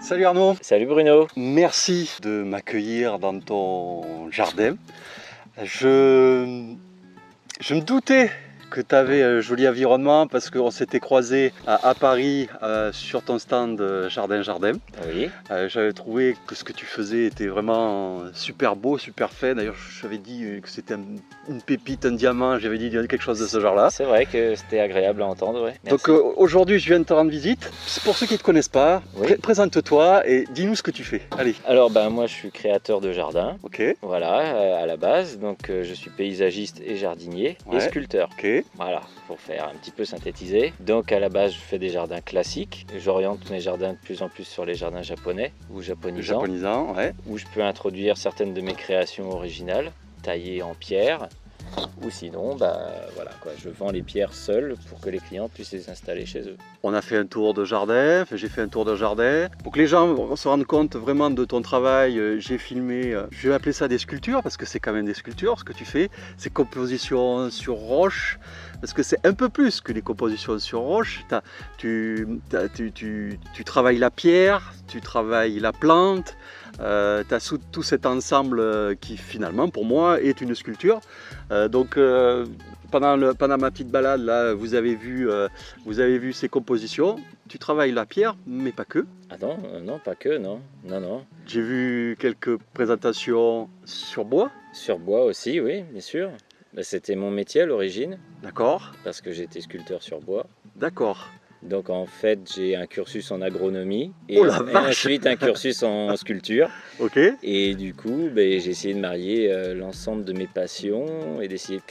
Salut Arnaud. Salut Bruno. Merci de m'accueillir dans ton jardin. Je me doutais que tu avais un joli environnement parce qu'on s'était croisés à Paris sur ton stand Jardin. Oui. J'avais trouvé que ce que tu faisais était vraiment super beau, super fait. D'ailleurs, j'avais dit que c'était une pépite, un diamant. J'avais dit quelque chose de ce genre-là. C'est vrai que c'était agréable à entendre. Ouais. Donc aujourd'hui, je viens de te rendre visite. C'est pour ceux qui ne te connaissent pas, Oui. Présente-toi et dis-nous ce que tu fais. Allez. Alors moi je suis créateur de jardin. Ok. Voilà, à la base. Donc je suis paysagiste et jardinier et sculpteur. Ok. Voilà, pour faire un petit peu synthétiser. Donc à la base, je fais des jardins classiques. J'oriente mes jardins de plus en plus sur les jardins japonais ou japonisants. Ouais. Où je peux introduire certaines de mes créations originales, taillées en pierre. Ou sinon, voilà, je vends les pierres seules pour que les clients puissent les installer chez eux. On a fait un tour de jardin, j'ai fait un tour de jardin. Pour que les gens se rendent compte vraiment de ton travail, j'ai filmé, je vais appeler ça des sculptures, parce que c'est quand même des sculptures ce que tu fais. C'est compositions sur roche, parce que c'est un peu plus que les compositions sur roche. Tu travailles la pierre, tu travailles la plante, tu as tout cet ensemble qui finalement pour moi est une sculpture. Pendant ma petite balade là, vous avez vu ces compositions. Tu travailles la pierre, mais pas que. Ah non, pas que, non. J'ai vu quelques présentations sur bois. Sur bois aussi, oui, bien sûr. C'était mon métier à l'origine. D'accord. Parce que j'étais sculpteur sur bois. D'accord. Donc en fait, j'ai un cursus en agronomie et, oh la et vache ensuite un cursus en sculpture. Ok. Et du coup, j'ai essayé de marier l'ensemble de mes passions et d'essayer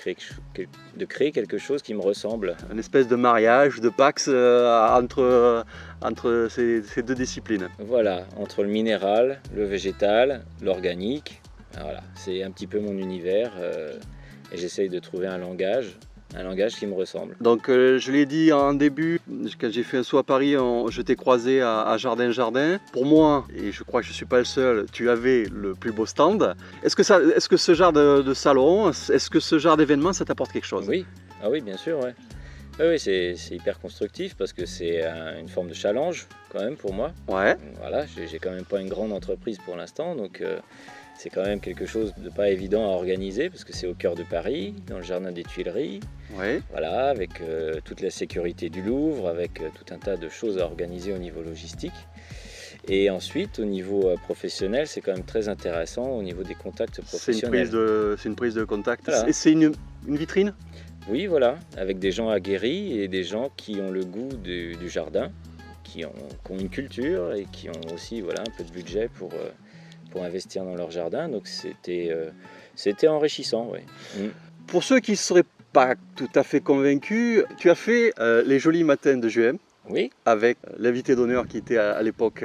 de créer quelque chose qui me ressemble. Une espèce de mariage, de pax entre ces deux disciplines. Voilà, entre le minéral, le végétal, l'organique. Voilà, c'est un petit peu mon univers et j'essaye de trouver un langage qui me ressemble. Donc je l'ai dit en début, quand j'ai fait un saut à Paris, je t'ai croisé à Jardin. Pour moi, et je crois que je ne suis pas le seul, tu avais le plus beau stand. Est-ce que ce genre de salon, est-ce que ce genre d'événement, ça t'apporte quelque chose? Oui, oui, bien sûr, ouais. Oui, c'est hyper constructif parce que c'est une forme de challenge quand même pour moi. Ouais. Voilà, j'ai quand même pas une grande entreprise pour l'instant, donc c'est quand même quelque chose de pas évident à organiser parce que c'est au cœur de Paris, dans le jardin des Tuileries. Ouais. Voilà, avec toute la sécurité du Louvre, avec tout un tas de choses à organiser au niveau logistique. Et ensuite, au niveau professionnel, c'est quand même très intéressant au niveau des contacts professionnels. C'est une prise de contact. Voilà. Et c'est une vitrine? Oui, voilà, avec des gens aguerris et des gens qui ont le goût du jardin, qui ont une culture et qui ont aussi un peu de budget pour investir dans leur jardin. Donc c'était enrichissant, oui. Pour ceux qui ne seraient pas tout à fait convaincus, tu as fait les jolis matins de juin. Oui. Avec l'invité d'honneur qui était à l'époque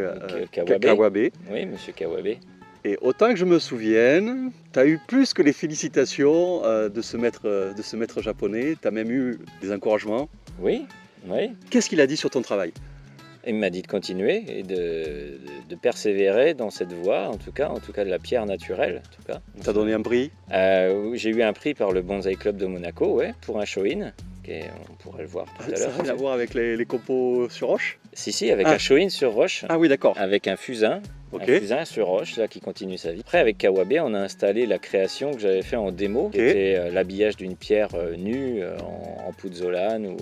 Kawabe. Oui, monsieur Kawabe. Et autant que je me souvienne, tu as eu plus que les félicitations de ce maître japonais, tu as même eu des encouragements. Oui. Qu'est-ce qu'il a dit sur ton travail? Il m'a dit de continuer et de persévérer dans cette voie, en tout cas de la pierre naturelle. Tu as donné un prix? J'ai eu un prix par le Bonsaï Club de Monaco, pour un show-in. On pourrait le voir tout à l'heure. Ça n'a rien à voir avec les compos sur roche? Si, avec un show-in sur roche. Ah oui, d'accord. Avec un fusain. Okay. Un fusain sur roche qui continue sa vie. Après, avec Kawabe, on a installé la création que j'avais fait en démo, qui était l'habillage d'une pierre nue en pouzzolane ou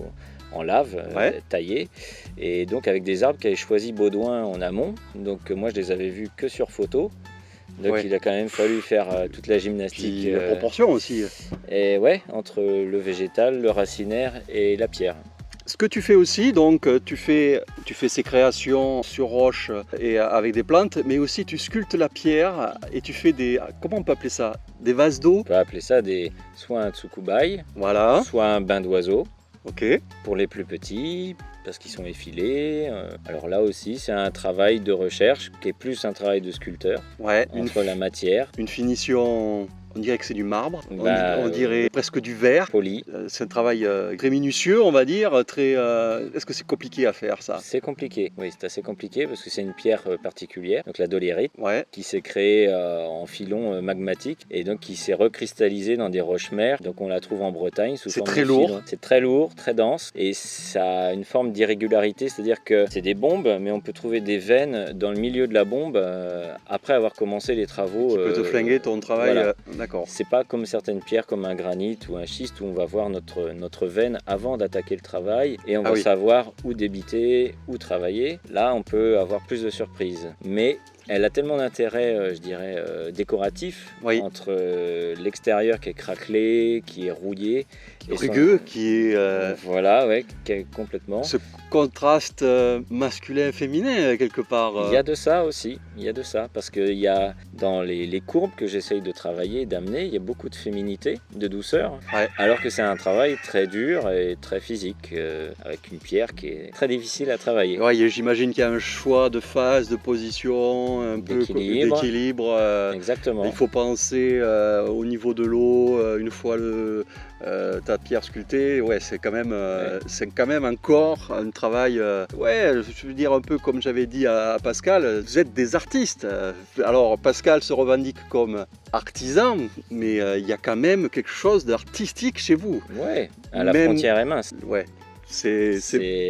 en lave taillée, et donc avec des arbres qu'avait choisi Baudouin en amont. Donc moi, je les avais vus que sur photo. Donc il a quand même fallu faire toute la gymnastique. Puis la proportion aussi. Et entre le végétal, le racinaire et la pierre. Ce que tu fais aussi, donc tu fais ces créations sur roche et avec des plantes, mais aussi tu sculptes la pierre et tu fais comment on peut appeler ça? Des vases d'eau? On peut appeler ça soit un tsukubai, voilà. Soit un bain d'oiseau. Ok. Pour les plus petits, parce qu'ils sont effilés. Alors là aussi, c'est un travail de recherche qui est plus un travail de sculpteur. Ouais. Entre la matière. Une finition On dirait que c'est du marbre, Bah, on dirait presque du verre. Poli. C'est un travail très minutieux, on va dire. Est-ce que c'est compliqué à faire ça? C'est compliqué, oui, c'est assez compliqué parce que c'est une pierre particulière, donc la dolérite, Ouais, qui s'est créée en filon magmatique et donc qui s'est recristallisée dans des roches-mères. Donc on la trouve en Bretagne sous C'est forme très de lourd. filon. C'est très lourd, très dense et ça a une forme d'irrégularité, c'est-à-dire que c'est des bombes, mais on peut trouver des veines dans le milieu de la bombe après avoir commencé les travaux. qui peut te flinguer ton travail. voilà. D'accord. C'est pas comme certaines pierres, comme un granit ou un schiste, où on va voir notre veine avant d'attaquer le travail et on va oui. savoir où débiter, où travailler. Là, on peut avoir plus de surprises. Mais elle a tellement d'intérêt, je dirais, décoratif, Oui. entre l'extérieur qui est craquelé, qui est rouillé. et son- Rugueux, qui est Voilà, ouais, complètement. ce contraste masculin-féminin quelque part. Il y a de ça aussi, il y a de ça, parce qu'il y a dans les courbes que j'essaye de travailler, d'amener, il y a beaucoup de féminité, de douceur, Ouais. alors que c'est un travail très dur et très physique, avec une pierre qui est très difficile à travailler. Ouais, j'imagine qu'il y a un choix de phase, de position, un peu d'équilibre. Exactement. Il faut penser au niveau de l'eau, une fois ta pierre sculptée. Ouais, c'est quand même encore un travail. Ouais, je veux dire un peu comme j'avais dit à Pascal, vous êtes des artistes. Alors Pascal se revendique comme artisan, mais il y a quand même quelque chose d'artistique chez vous. Ouais, la Même- frontière est mince. Ouais,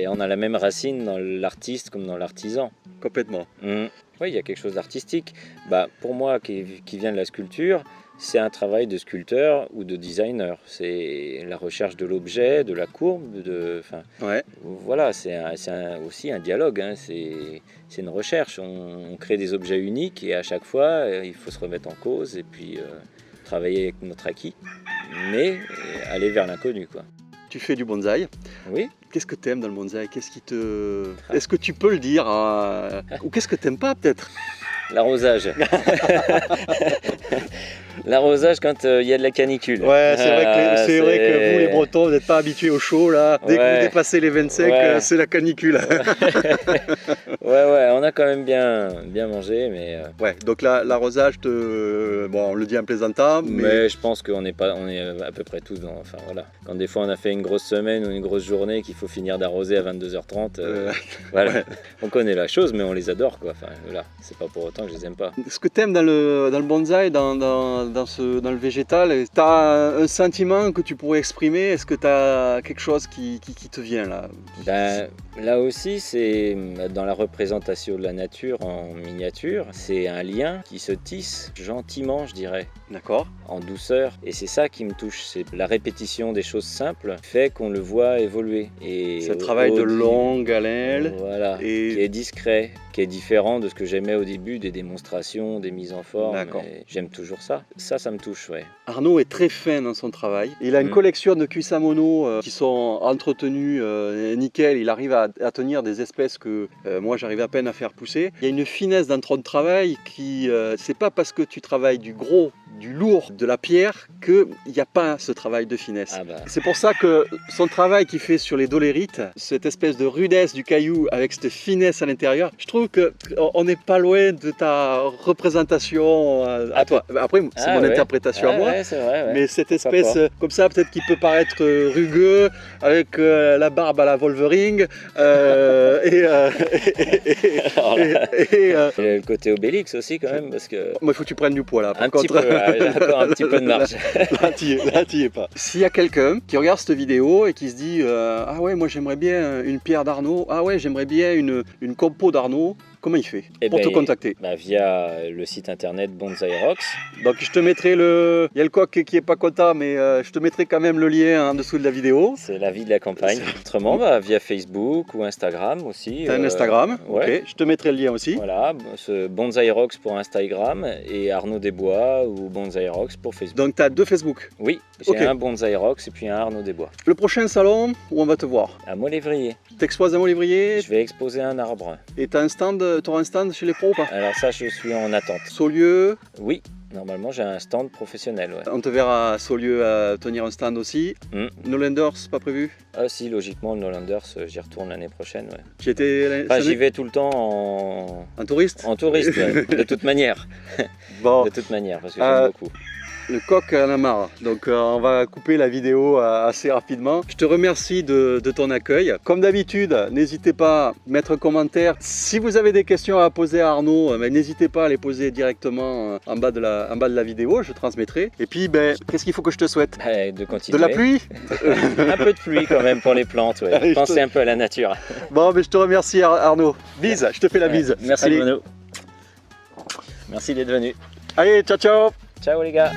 On a la même racine dans l'artiste comme dans l'artisan. complètement. Oui, il y a quelque chose d'artistique. Pour moi, qui vient de la sculpture, c'est un travail de sculpteur ou de designer. C'est la recherche de l'objet, de la courbe, Ouais. voilà, c'est aussi un dialogue. Hein. C'est une recherche. On crée des objets uniques et à chaque fois, il faut se remettre en cause et puis travailler avec notre acquis, mais aller vers l'inconnu, quoi. Tu fais du bonsaï. Oui. Qu'est-ce que tu aimes dans le bonsaï? Est-ce que tu peux le dire ou qu'est-ce que tu n'aimes pas peut-être? L'arrosage. L'arrosage quand il y a de la canicule. Ouais, c'est vrai que vous les Bretons, vous n'êtes pas habitués au chaud là. Dès que vous dépassez les 25, c'est la canicule. Ouais, on a quand même bien mangé, mais. Ouais, donc là, l'arrosage, bon, on le dit en plaisantant, mais je pense on est à peu près tous dans. Enfin voilà. Quand des fois on a fait une grosse semaine ou une grosse journée qu'il faut finir d'arroser à 22h30, voilà. Ouais. On connaît la chose, mais on les adore, quoi. Enfin voilà, c'est pas pour autant que je les aime pas. Ce que tu aimes dans le bonsaï, dans le végétal, tu as un sentiment que tu pourrais exprimer? Est-ce que tu as quelque chose qui te vient là? Là aussi, c'est dans la représentation de la nature en miniature, c'est un lien qui se tisse gentiment, je dirais. D'accord. En douceur. Et c'est ça qui me touche, c'est la répétition des choses simples fait qu'on le voit évoluer. C'est un travail de longue haleine. Voilà, qui est discret, qui est différent de ce que j'aimais au début, des démonstrations, des mises en forme. J'aime toujours ça. Ça me touche, ouais. Arnaud est très fin dans son travail. Il a une collection de cuisses à mono qui sont entretenues nickel. Il arrive à tenir des espèces que moi j'arrive à peine à faire pousser. Il y a une finesse dans ton travail qui, c'est pas parce que tu travailles du gros, du lourd, de la pierre qu'il n'y a pas ce travail de finesse. C'est pour ça que son travail qu'il fait sur les dolérites, cette espèce de rudesse du caillou avec cette finesse à l'intérieur, je trouve qu'on n'est pas loin de ta représentation à toi. Après, c'est mon interprétation à moi, c'est vrai, mais cette espèce comme ça, peut-être qui peut paraître rugueux, avec la barbe à la Wolverine, et le côté Obélix aussi quand même, parce que... Moi, il faut que tu prennes du poids là, par contre. Encore un petit peu de marge. Là, t'y es pas. S'il y a quelqu'un qui regarde cette vidéo et qui se dit ah ouais, moi j'aimerais bien une pierre d'Arnaud, ah ouais, j'aimerais bien une compo d'Arnaud, comment il fait pour te contacter? Via le site internet Bonsai Rocks. Donc je te mettrai il y a le coq qui est pas content, mais je te mettrai quand même le lien en dessous de la vidéo. C'est la vie de la campagne. Autrement, via Facebook ou Instagram aussi. T'as un Instagram? Ouais. Ok, je te mettrai le lien aussi. Voilà, ce Bonsai Rocks pour Instagram et Arnaud Desbois ou Bonsai Rocks pour Facebook. Donc tu as 2 Facebook? Oui, j'ai un Bonsai Rocks et puis un Arnaud Desbois. Le prochain salon, où on va te voir? À Mont-Lévrier. T'exposes à Mont-Lévrier? Je vais exposer un arbre. Et t'as un stand chez les pros ou pas? Alors ça, je suis en attente. Saulieu? Oui. Normalement, j'ai un stand professionnel. Ouais. On te verra à Saulieu à tenir un stand aussi. Nolanders, pas prévu? Ah si, logiquement, le Nolanders, j'y retourne l'année prochaine. Ouais. J'y vais tout le temps en touriste? En touriste, de toute manière. Bon. De toute manière, parce que j'aime beaucoup. Le coq en a marre, donc on va couper la vidéo assez rapidement. Je te remercie de ton accueil. Comme d'habitude, n'hésitez pas à mettre un commentaire. Si vous avez des questions à poser à Arnaud, n'hésitez pas à les poser directement en bas de la vidéo, je transmettrai. Et puis, qu'est-ce qu'il faut que je te souhaite? De continuer. De la pluie. Un peu de pluie quand même pour les plantes, ouais. Allez, Pensez un peu à la nature. Bon, je te remercie Arnaud. Bise, je te fais la bise. Merci Allez. Bruno. Merci d'être venu. Allez, ciao ciao. Ciao les gars.